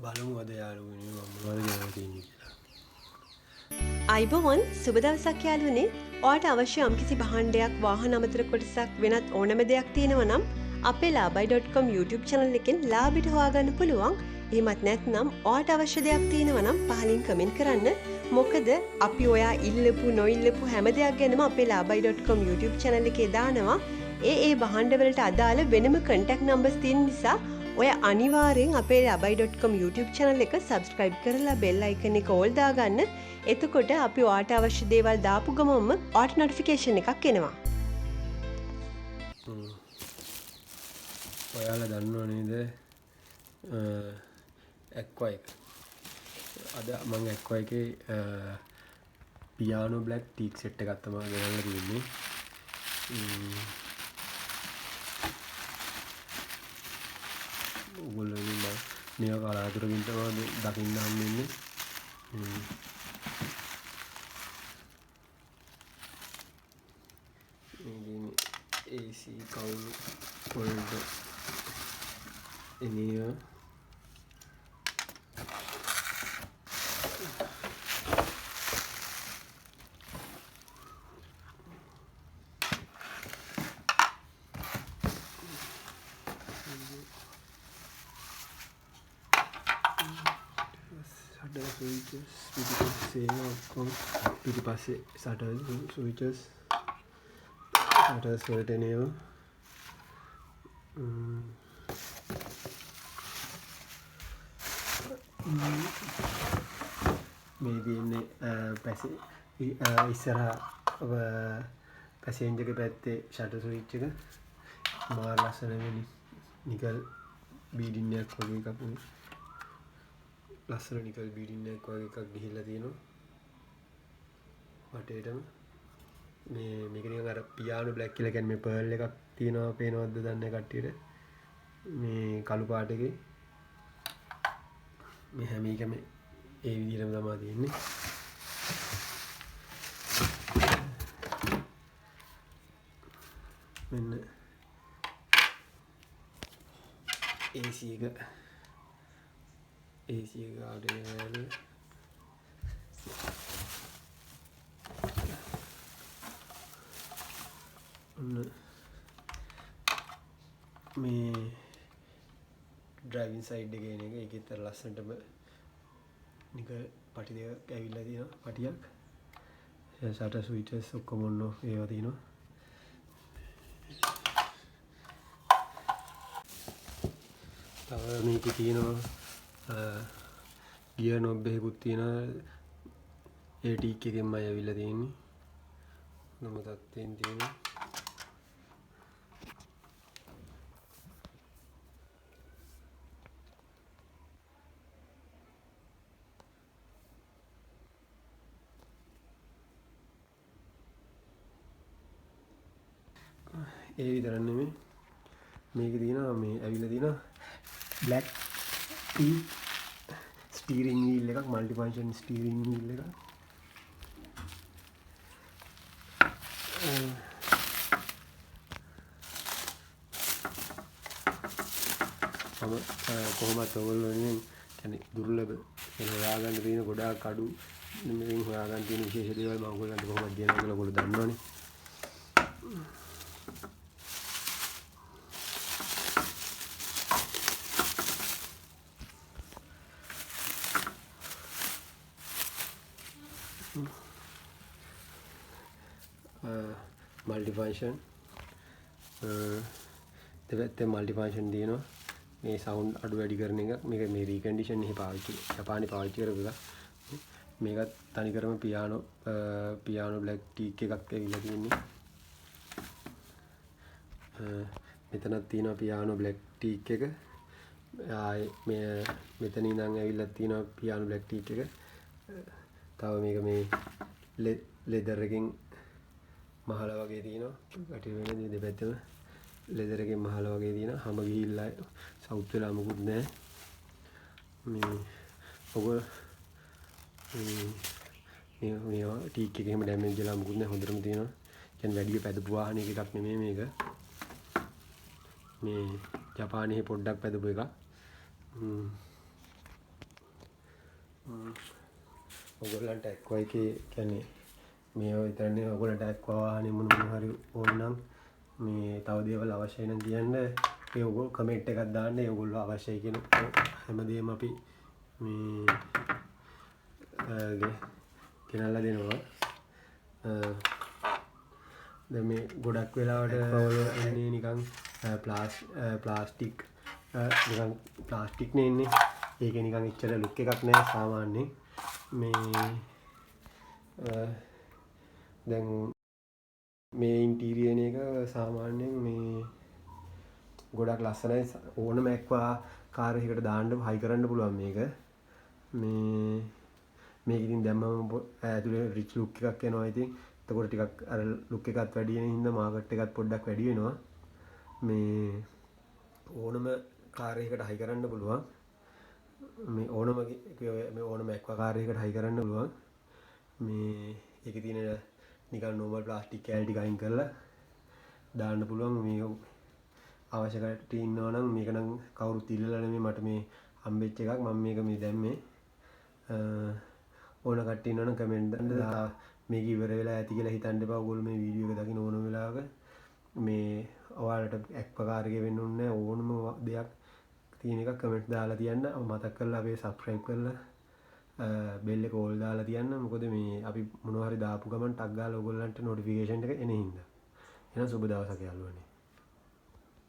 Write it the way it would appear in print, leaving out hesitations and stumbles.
බලමු අද යාළුවනේ මම මොනවද ගෙනල්ලා තියෙන්නේ කියලා. අයිබෝවන් සුබ දවසක් යාළුවනේ. ඔයාට අවශ්‍ය යම්කිසි භාණ්ඩයක් වාහන අමතර කොටසක් වෙනත් ඕනම දෙයක් තියෙනවා නම් අපේ laabay.com YouTube channel එකෙන් ලාබිට හොයාගන්න පුළුවන්. එහෙමත් නැත්නම් ඔයාට අවශ්‍ය දෙයක් තියෙනවා නම් පහලින් කමෙන්ට් කරන්න. මොකද අපි ඔයා ඉල්ලපු නොඉල්ලපු හැම දෙයක් ගැනම අපේ laabay.com YouTube channel එකේ දානවා. ඒ භාණ්ඩ වලට අදාළ වෙනම contact numbers තියෙන නිසා ඔය අනිවාර්යෙන් අපේ laabay.com YouTube channel එක subscribe කරලා bell icon එක all දාගන්න. එතකොට අපි ඔයාට අවශ්‍ය දේවල් දාපු ගමන්ම ඔයාට notification එකක් එනවා. ඔයාලා දන්නව නේද? Aqua එක. අද මම Aqua එකේ piano black teak set එකක් තමයි ගෙනල්ලා තියෙන්නේ. ඔයගොල්ලෝ මේක කලාතුරකින් තමයි දකින්න හම්බෙන්නේ. AC කවුළු වලට එනිය switches පිටිපස්සේ ඔක්කොම පිටිපස්සේ shutter switches shutters වලට එනවා. මේ තියෙන්නේ ඉස්සරහා පැසෙන්ජර් එකේ පැත්තේ shutter switch එක මාර ලස්සන වෙලි නිකල් බීඩින් එකක් වගේ එකක් නේ. ලස්සන නිකල් බීඩින් එකක් වගේ එකක් ගිහිල්ලා තියෙනවා වටේටම. මේක නිකන් අර පියානෝ බ්ලැක් කියලා කියන්නේ මේ පර්ල් එකක් තියෙනවා පේනවද දන්නේ කට්ටියට. මේ කළු පාට එකේ මේ හැම එකම ඒ විදිහටම තමයි තියෙන්නේ. මෙන්න AC එක ආඩේ මේ ඩ්‍රයිවිං සයිඩ් එකේ එන එක ඒකෙත් ලස්සනටම නිකන් පටි දෙකක් ඇවිල්ලා තියෙනවා පටියක්. shutter switches ඔක්කොම ඔන්න ඒවා තියෙනවා. තව මේකේ තියෙනවා ගියර් නොබ් එකකුත් තියෙනවා. ඒ ටීක් එකෙන්මයි ඇවිල්ලා තියෙන්නේ. නම තත්ත්වයෙන් තියෙනවා. ඒ විතරක් නෙමෙයි මේකේ තියෙනවා මේ ඇවිල්ලා තියෙනවා black teak ස්ටියරින් වීල් එකක් මල්ටි ෆන්ක්ෂන් ස්ටියරින් වීල් එකක්. කොහොමද ඔයගොල්ලෝ කියන්නේ දුර්ලභ හොයාගන්න තියෙන ගොඩාක් අඩු මේෙන් හොයාගන්න තියෙන විශේෂ දේවල් මම ඔයගොල්ලන්ට කොහොමද කියනවා කියලා ඔයගොල්ලෝ දන්නවනේ. මල්ටි ෆන්ක්ෂන් දෙපැත්තේ මල්ටි ෆන්ක්ෂන් තියෙනවා. මේ සවුන්ඩ් අඩු වැඩි කරන එක මේක මේ රීකන්ඩිෂන් එකේ පාවිච්චි ජපානයේ පාවිච්චි කරපු එක. මේකත් තනිකරම පියානෝ බ්ලැක් ටීක් එකක් ඇවිල්ලා තියෙන්නේ. මෙතනක් තියෙනවා පියානෝ බ්ලැක් ටීක් එක. ආයේ මේ මෙතන ඉඳන් ඇවිල්ලා තියෙනවා පියානෝ බ්ලැක් ටීක් එක. තව මේක මේ ලෙදර් එකකින් මහලා වගේ තියෙනවා. කටි වෙන දෙපැත්තම ලෙදර් එකකින් මහලා වගේ තියෙනවා. හැම ගිහිල්ලා සවුත් වෙලා මොකුත් නැහැ. මේ මේවා ටීක් එකේ හැම ඩැමේජ් වෙලා මොකුත් නැහැ. හොඳටම තියෙනවා. කියන්නේ වැඩි පැදපු වාහනයක එකක් නෙමෙයි මේක. මේ ජපානයේ පොඩ්ඩක් පැදපු එකක්. ඔයගොල්ලන්ට Aqua එකේ කියන්නේ මේ විතරනේ ඔයගොල්ලන්ට Aqua වාහනේ මොන හරි ඕන නම් මේ තව දේවල් අවශ්‍යයි නම් කියන්න ඒ ඔයගොල්ලෝ කමෙන්ට් එකක් දාන්න ඒගොල්ලෝ අවශ්‍යයි කියන හැමදේම අපි මේ ගෙනල්ලා දෙනවා. දැන් මේ ගොඩක් වෙලාවට එන්නේ නිකන් ප්ලාස්ටික් නිකන් ප්ලාස්ටික් නේ එන්නේ. ඒකේ නිකන් එච්චර ලුක් එකක් නෑ සාමාන්‍යයෙන්. මේ දැන් මේ ඉන්ටීරියර් එක සාමාන්‍යයෙන් මේ ගොඩක් ලස්සනයි. ඕනම Aqua කාර් එකකට දාන්න හයි කරන්න පුළුවන් මේක. මේක ඉතින් දැම්මම ඇතුලේ රිච් ලුක් එකක් එනවා. ඉතින් එතකොට ටිකක් අර ලුක් එකත් වැඩි වෙන හින්දා මාකට් එකත් පොඩ්ඩක් වැඩි වෙනවා. මේ ඕනම කාර් එකකට හයි කරන්න පුළුවන්. මේ ඕනම Aqua කාර් එකකට හයි කරන්න පුළුවන්. මේ ඒකේ තියෙන නිකන් normal ප්ලාස්ටික් කෑලි ටික අයින් කරලා දාන්න පුළුවන්. මේ අවශ්‍ය කට්ටිය ඉන්නවා නම් මේක නම් කවුරුත් ඉල්ලලා නෙමෙයි මට මේ හම්බෙච්ච එකක්. මම මේක මේ දැම්මේ. ඕන කට්ටිය ඉන්නවා නම් කමෙන්ට් දාන්න. මේක ඉවර වෙලා ඇති කියලා හිතන්න එපා. ඔයගොල්ලෝ මේ වීඩියෝ එක දකින්න ඕනම වෙලාවක මේ ඔයාලට Aqua කාර් එකේ වෙන්න ඕනේ නැහැ. ඕනම දෙයක් තියෙන එක කමෙන්ට් දාලා තියන්න. මතක් කරලා අපේ subscribe කරලා බෙල් එක ඕල් දාලා තියන්න. මොකද මේ අපි මොනවා හරි දාපු ගමන් ටක් ගාලා ඔයගොල්ලන්ට notification එක එන හින්දා. එහෙනම් සුබ දවසක් යාළුවනේ.